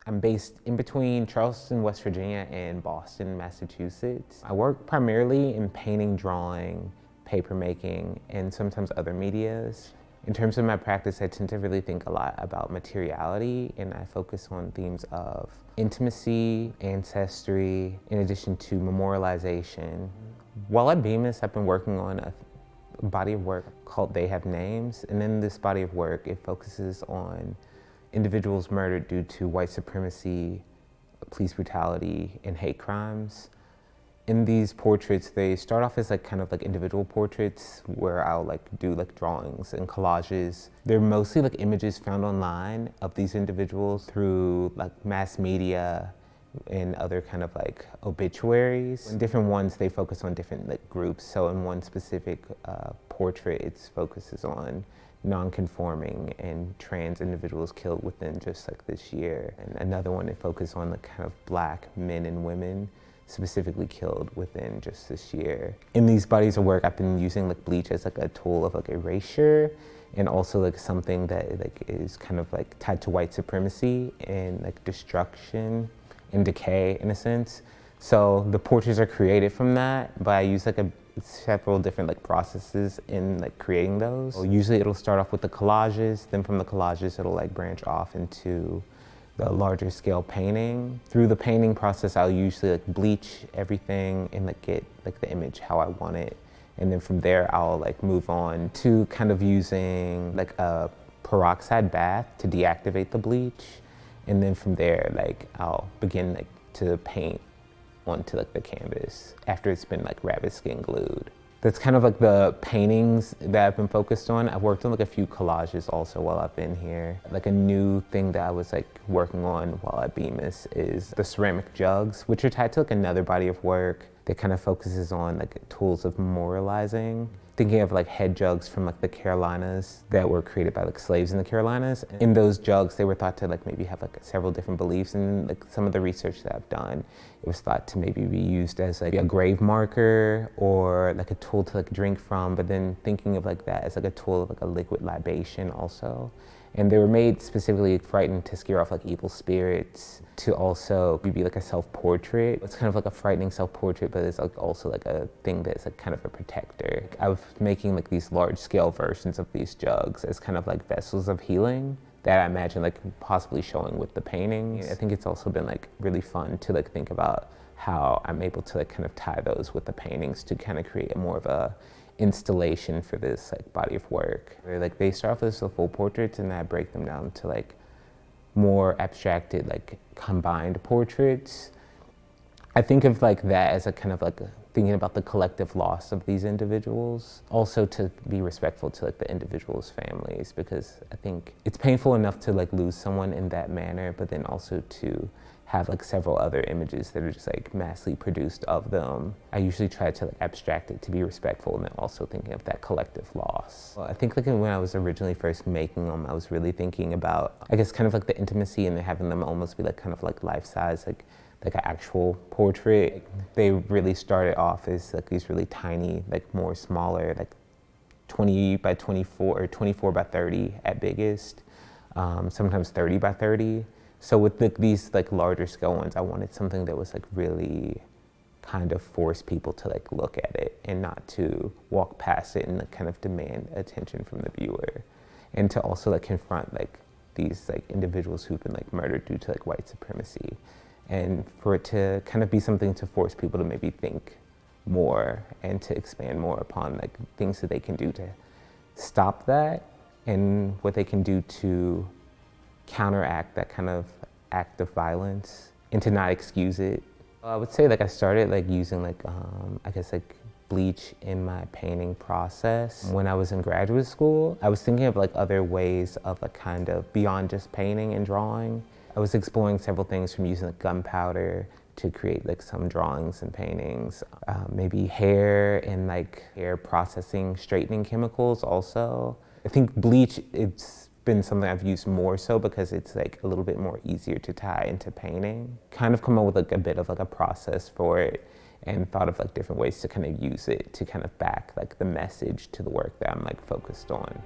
I'm based in between Charleston, West Virginia and Boston, Massachusetts. I work primarily in painting, drawing, paper making, and sometimes other medias. In terms of my practice, I tend to really think a lot about materiality, and I focus on themes of intimacy, ancestry, in addition to memorialization. While at Bemis, I've been working on a body of work called They Have Names, and in this body of work, it focuses on individuals murdered due to white supremacy, police brutality, and hate crimes. In these portraits, they start off as kind of individual portraits where I'll do drawings and collages. They're mostly images found online of these individuals through mass media and other kind of obituaries. In different ones, they focus on different groups. So in one specific portrait, it focuses on non-conforming and trans individuals killed within just this year. And another one, it focuses on the kind of Black men and women specifically killed within just this year. In these bodies of work, I've been using bleach as a tool of erasure, and also something that is kind of tied to white supremacy and destruction and decay in a sense. So the portraits are created from that, but I use several different processes in creating those. So usually it'll start off with the collages, then from the collages it'll branch off into the larger scale painting. Through the painting process, I'll usually bleach everything and get the image how I want it. And then from there, I'll move on to kind of using a peroxide bath to deactivate the bleach. And then from there, I'll begin to paint onto the canvas after it's been rabbit skin glued. That's kind of the paintings that I've been focused on. I've worked on a few collages also while I've been here. A new thing that I was working on while at Bemis is the ceramic jugs, which are tied to another body of work that kind of focuses on tools of memorializing. Thinking of head jugs from the Carolinas that were created by slaves in the Carolinas. In those jugs, they were thought to maybe have several different beliefs, and some of the research that I've done, it was thought to maybe be used as a grave marker or a tool to drink from, but then thinking of that as a tool of a liquid libation also. And they were made specifically frightened to scare off evil spirits, to also be a self-portrait. It's kind of a frightening self-portrait, but it's also a thing that's kind of a protector. I was making these large-scale versions of these jugs as kind of vessels of healing that I imagine possibly showing with the paintings. I think it's also been really fun to think about how I'm able to kind of tie those with the paintings to kind of create more of a installation for this body of work. They start off as the full portraits, and then I break them down to more abstracted combined portraits. I think of that as a kind of thinking about the collective loss of these individuals. Also to be respectful to the individuals' families, because I think it's painful enough to lose someone in that manner, but then also to have several other images that are just massively produced of them. I usually try to abstract it to be respectful, and then also thinking of that collective loss. Well, I think when I was originally first making them, I was really thinking about, I guess, kind of the intimacy and having them almost be kind of life-size, like an actual portrait. They really started off as these really tiny, more smaller, 20 by 24 or 24 by 30 at biggest, sometimes 30 by 30. So with these larger scale ones, I wanted something that was really kind of force people to look at it and not to walk past it and kind of demand attention from the viewer, and to also confront these individuals who've been murdered due to white supremacy, and for it to kind of be something to force people to maybe think more and to expand more upon things that they can do to stop that, and what they can do to counteract that kind of act of violence and to not excuse it. I would say I started using I guess bleach in my painting process when I was in graduate school. I was thinking of other ways of kind of beyond just painting and drawing. I was exploring several things, from using gunpowder to create some drawings and paintings, maybe hair and hair processing, straightening chemicals also. I think bleach, it's been something I've used more so because it's a little bit more easier to tie into painting. Kind of come up with a bit of a process for it, and thought of different ways to kind of use it to kind of back the message to the work that I'm focused on.